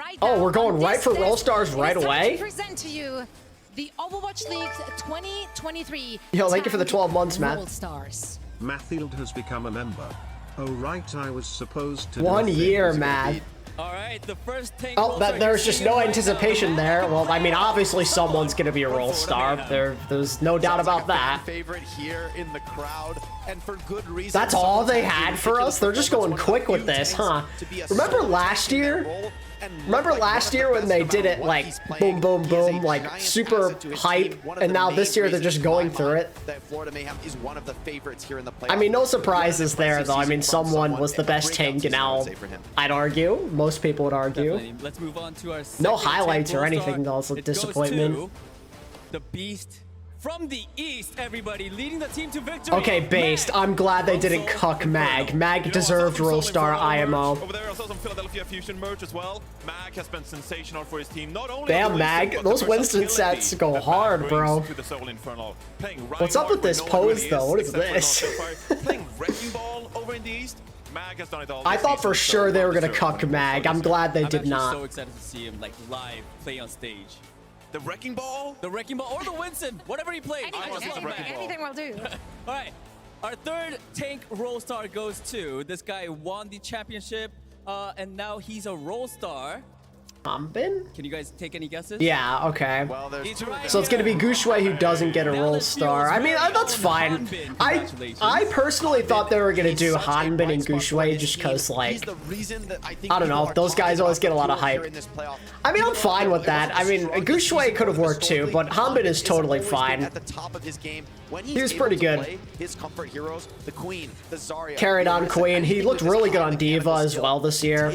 right Oh, now we're going on right this for stage, Roll Stars it is right time to away? present to you the Overwatch League 2023. Yo, thank you for the 12 months, Matt. Roll Stars. Matfield has become a member. Oh right, I was supposed to. 1 year, Matt. All right, the first tank. Oh, there's just no anticipation there. Well, I mean, obviously someone's gonna be a Roll Star. There's no doubt about that. Favorite here in the crowd, and for good reason. That's all they had for us? They're just going quick with this, huh? Remember last year? Remember last year when they did it like boom, boom, boom, like super hype, and now this year they're just going through it? I mean, no surprises there, though. I mean, someone was the best tank now, I'd argue. Most people would argue. Definitely. Let's move on to our No highlights or anything, though. It's a disappointment. The Beast from the East, everybody, leading the team to victory. Okay, based. I'm glad they didn't cuck Mag. Mag deserved Roll Star IMO. Over there, I saw some Philadelphia Fusion merch as well. Mag has been sensational for his team. Not only Damn, Mag. Those Winston sets go hard, bro. What's up with this pose, though? What is this? Playing Wrecking Ball over in the East. Mag has done it all. I thought for sure they were gonna cuck Mag. I'm glad they did not. I'm so excited to see him like live play on stage. The Wrecking Ball? The Wrecking Ball or the Winston, whatever he plays. Anything will do. All right, our third tank Roll Star goes to this guy who won the championship, and now he's a Roll Star. Bin? Can you guys take any guesses? Yeah, okay. Well, there's Right So it's gonna be Gushue who doesn't get a Roll Star. I mean, that's fine. I personally thought they were gonna do Hanbin and Gushue just because, like, I don't know, those guys always get a lot of hype. I mean, I'm fine with that. I mean, Gushue could have worked too, but Hanbin is totally fine. He was pretty good. His comfort heroes, the Queen, the Zarya. Carried on Queen. He looked really good on Diva as well this year.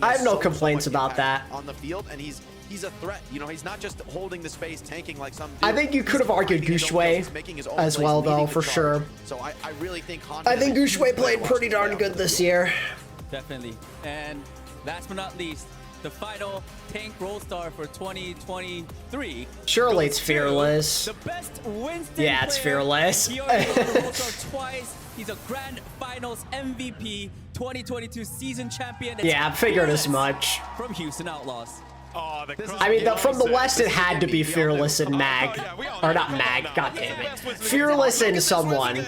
I have no complaints about that. On the field, and he's a threat. You know, he's not just holding the space, tanking like some. I think you could have argued Gushue as well, though, for sure. So I really think. I think Gushue played pretty darn good this year. Definitely. And last but not least, the final tank Roll Star for 2023. Surely it's Fearless. The best Winston Yeah, it's player. Fearless. He already won the Roll Star twice. He's a Grand Finals MVP, 2022 season champion. It's Yeah, I figured as Fearless much. from Houston Outlaws. Oh, I mean, from the West, it had to be Fearless and Mag. Or not Mag, god damn it. Fearless and someone.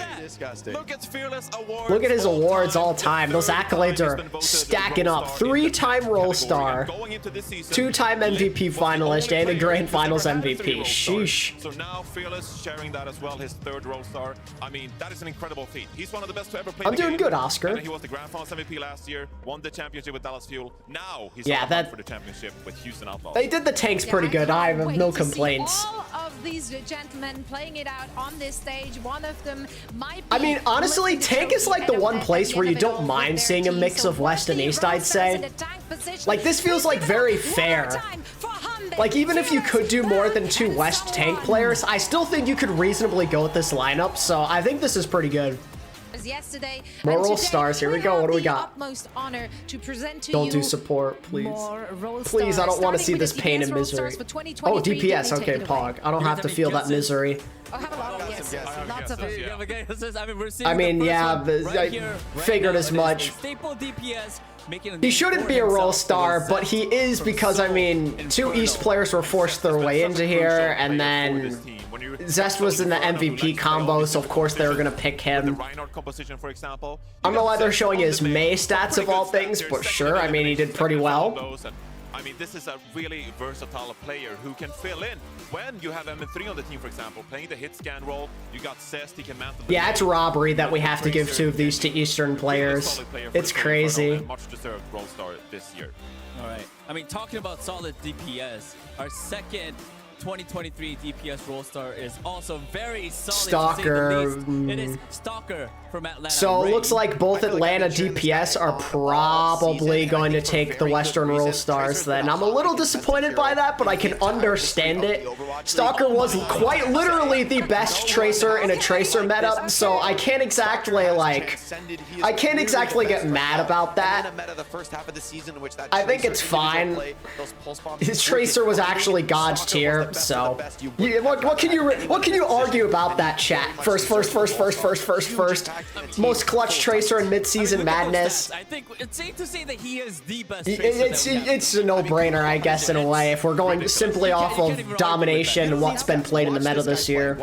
Look at Fearless awards. Look at his awards all time. Those accolades are stacking up. 3-time Roll Star, 2-time MVP finalist, and a Grand Finals MVP. Sheesh. So now Fearless sharing that as well, his third Roll Star. I mean, that is an incredible feat. He's one of the best to ever play. I'm doing good, Oscar. He was the Grand Finals MVP last year, won the championship with Dallas Fuel. Now he's Yeah, on the hunt for the championship with Houston Outlaws. They did the tanks pretty good. I have no complaints. All of these gentlemen playing it out on this stage. One of them might be. I mean, honestly, tank is like the one place where you don't mind seeing a mix of West and East, I'd say. Like, this feels like very fair. Like, even if you could do more than 2 West tank players, I still think you could reasonably go with this lineup, so I think this is pretty good. Yesterday, more Roll Stars. Here we go. What do we got? Honor to present to don't you do support, please. Please, please, I don't want to see this pain and misery. Oh, DPS. Okay, Pog. I don't have to feel that misery. Oh, have a lot of guesses. Lots of them. I mean, yeah, I figured as much. Staple DPS. He shouldn't be a Roll Star, but he is because, I mean, 2 East players were forced their way into here, and then Zest was in the MVP combo, so of course they were going to pick him. I don't know why they're showing his May stats of all things, but sure, I mean, he did pretty well. I mean, this is a really versatile player who can fill in. When you have M3 on the team, for example, playing the hit scan role, you got Zest, he can mantle. Yeah, it's robbery that we have to give 2 of these to Eastern players. It's crazy. Much deserved Roll Star this year. All right. I mean, talking about solid DPS, our second 2023 DPS Roll Star is also very solid. Stalker. It is Stalker from Atlanta. So it looks like both Atlanta DPS are probably going to take the Western Roll Stars then. I'm a little disappointed by that, but I can understand it. Stalker was quite literally the best Tracer in a Tracer meta, so I can't exactly, like, I can't exactly get mad about that. I think it's fine. His Tracer was actually God's tier, so what can you argue about that, chat? First. Most clutch Tracer in mid-season madness. I think it's safe to say that he is the best. It's a no-brainer, I guess, in a way. If we're going simply off of domination and what's been played in the meta this year,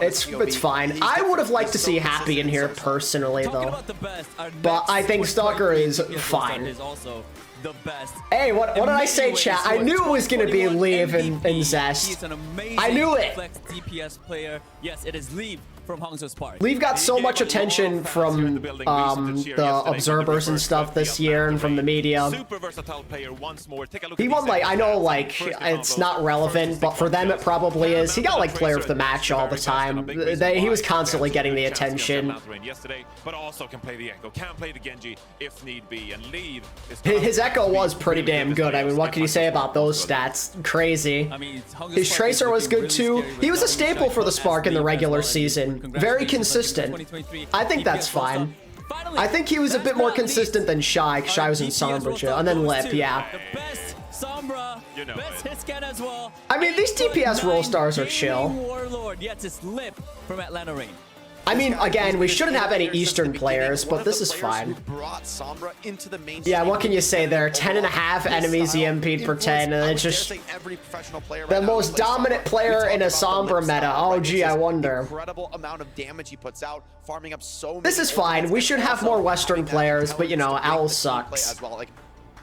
it's fine. I would have liked to see Happy in here personally, though. But I think Stalker is fine. Hey, what did I say, chat? I knew it was gonna be Leave and Zest. I knew it. DPS player. Yes, it is Leave from Hangzhou Spark. Leave got so much attention from the observers and stuff this year and from the media. He won, like, I know, like, it's not relevant, but for them it probably is. He got, like, player of the match all the time. He was constantly getting the attention. His Echo was pretty damn good. I mean, what can you say about those stats? Crazy. His Tracer was good too. He was a staple for the Spark in the regular season. Very consistent. I think that's fine. I think he was a bit more consistent than Shy, because Shy was in Sombra, and then Lip, yeah. I mean, these DPS role stars are chill. I mean, again, we shouldn't have any Eastern players, but this is fine. Yeah, what can you say there? 10.5 enemies EMP'd per 10, and it's just the most dominant player in a Sombra meta. Oh, gee, I wonder. This is fine. We should have more Western players, but, you know, OWL sucks.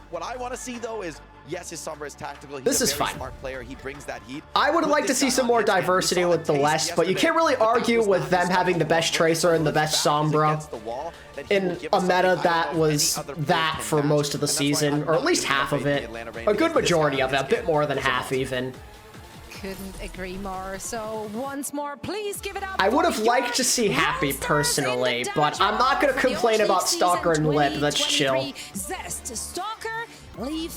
What I want to see, though, is yes, his Sombra is tactical. This is fine. Smart player. He brings that heat. I would like to see some more diversity with the West, but you can't really argue with them having the best Tracer and the best Sombra in a meta that was that for most of the season, or at least half of it. A good majority of it, a bit more than half even. Couldn't agree more. So once more, please give it up. I would have liked to see Happy personally, but I'm not going to complain about Stalker and Lip. That's chill. Zest, Stalker, Leave,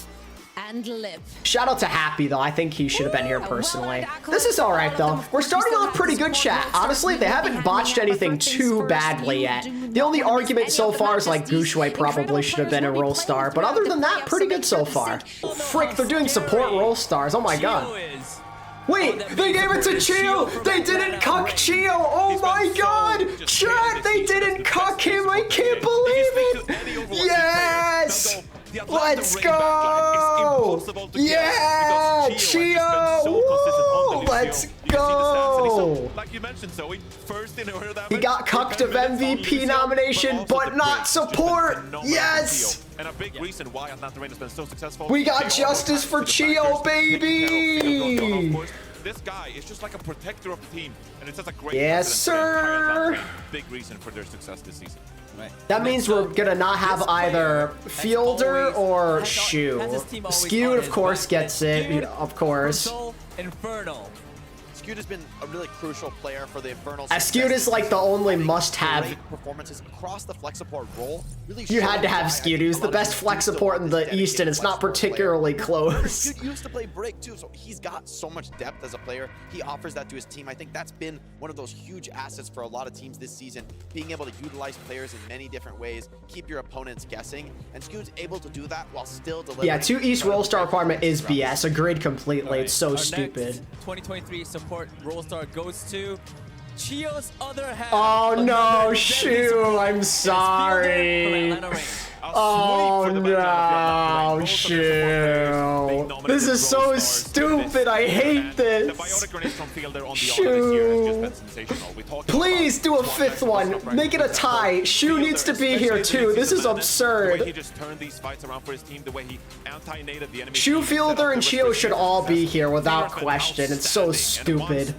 and Lip. Shout out to Happy, though. I think he should have been here personally. This is all right, though. We're starting off pretty good, chat. Honestly, they haven't botched anything too badly yet. The only argument so far is, like, Gushue probably should have been a role star, but other than that, pretty good so far. Frick, they're doing support role stars. Oh my god. Wait, they gave it to Chio! They didn't cuck Chio! Oh my god! Chat, they didn't cuck him! I can't believe it! Yes! Let's go! Yeah! Chio! Let's go! He got cucked of MVP nomination, but not support! Yes! And a big reason why Atlanta Reign has been so successful. We got justice for Chio, baby! This guy is just like a protector of the team, and it's just a great. Yes, sir. Big reason for their success this season. Right. That means we're gonna not have either Fielder or Shu. Skewed, of course, gets it. Of course. Infernal. Skewed has been a really crucial player for the Infernal. Skewed is like the only must-have. Performances across the flex support role. Really you had to have Skewed. He was the best flex support in the East, and it's not particularly close. Skewed used to play Break too, so he's got so much depth as a player. He offers that to his team. I think that's been one of those huge assets for a lot of teams this season, being able to utilize players in many different ways, keep your opponents guessing, and Skewed's able to do that while still delivering. Yeah, 2 East role star requirement is BS. Agreed completely. It's so stupid. 2023 support role star goes to Chio's other half. Oh no, Shu, I'm sorry. Oh no, Shu. This is so stupid. I hate this. Shu. Please do a 5th one. Make it a tie. Shu needs to be here too. This is absurd. Shu, Fielder, and Chio should all be here without question. It's so stupid.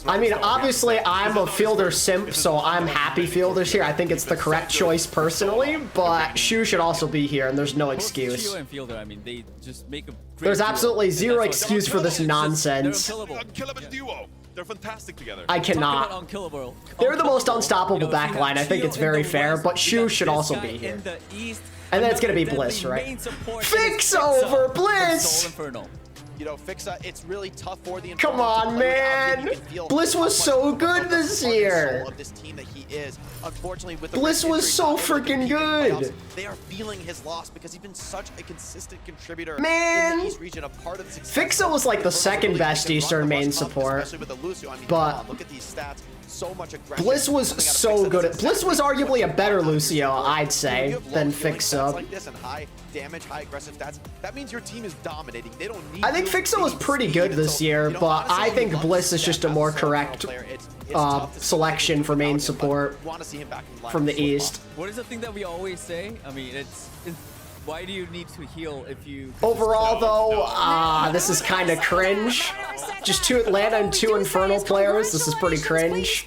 I mean, obviously, I'm a Fielder simp, so I'm happy Fielder's here. I think it's the correct choice personally, but Shu should also be here, and there's no excuse. Chio and Fielder, I mean, they just make a There's absolutely zero excuse for this nonsense. They're fantastic together. I cannot. They're the most unstoppable backline. I think it's very fair, but Shu should also be here. And then it's gonna be Bliss, right? Fix over Bliss! you know, Fixa, it's really tough for the Come on, man. Bliss was so good this year. Of this team that he is. Unfortunately, with the Bliss was so freaking good. They are feeling his loss because he's been such a consistent contributor Man. in the East region, a part of the success. Fixa was like the second best Eastern main support, especially with the Lucio. I mean, but look at these stats. So much aggression. Bliss was so good. Bliss was arguably a better Lucio, I'd say, than Fixa. Like this and high damage, high aggressive stats, that means your team is dominating. They don't need. I think Fixa was pretty good this year, but I think Bliss is just a more correct selection for main support from the East. What is the thing that we always say? I mean, it's why do you need to heal if you... Overall, though, this is kind of cringe. Just 2 Atlanta and 2 Infernal players. This is pretty cringe.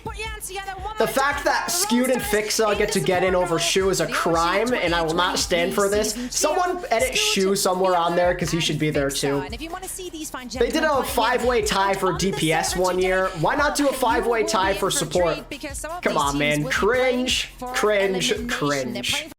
The fact that Skewed and Fixa get to get in over Shu is a crime, and I will not stand for this. Someone edit Shu somewhere on there, because he should be there too. They did a 5-way tie for DPS one year. Why not do a 5-way tie for support? Come on, man. Cringe, cringe, cringe.